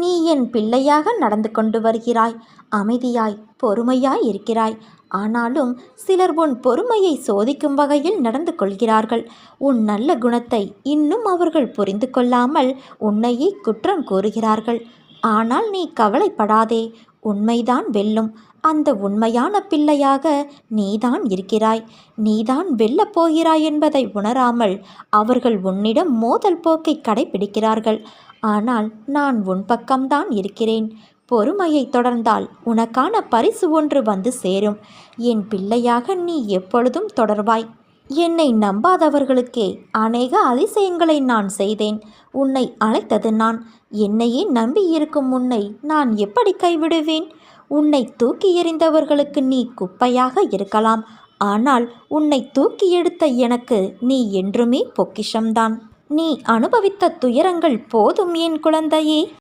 நீ என் பிள்ளையாக நடந்து கொண்டு வருகிறாய். அமைதியாய் பொறுமையாய் இருக்கிறாய். ஆனாலும் சிலர் உன் பொறுமையை சோதிக்கும் வகையில் நடந்து கொள்கிறார்கள். உன் நல்ல குணத்தை இன்னும் அவர்கள் புரிந்து கொள்ளாமல் உன்னையே குற்றம் கூறுகிறார்கள். ஆனால் நீ கவலைப்படாதே, உண்மைதான் வெல்லும். அந்த உண்மையான பிள்ளையாக நீதான் இருக்கிறாய். நீதான் வெல்லப் போகிறாய் என்பதை உணராமல் அவர்கள் உன்னிடம் மோதல் போக்கை கடைபிடிக்கிறார்கள். ஆனால் நான் உன் பக்கம்தான் இருக்கிறேன். பொறுமையை தொடர்ந்தால் உனக்கான பரிசு ஒன்று வந்து சேரும். என் பிள்ளையாக நீ எப்பொழுதும் தொடர்வாய். என்னை நம்பாதவர்களுக்கே அநேக அதிசயங்களை நான் செய்தேன். உன்னை அழைத்தது நான். என்னையே நம்பியிருக்கும் உன்னை நான் எப்படி கைவிடுவேன்? உன்னை தூக்கி எறிந்தவர்களுக்கு நீ குப்பையாக இருக்கலாம். ஆனால் உன்னை தூக்கி எடுத்த எனக்கு நீ என்றுமே பொக்கிஷம்தான். நீ அனுபவித்த துயரங்கள் போதும் என் குழந்தையே.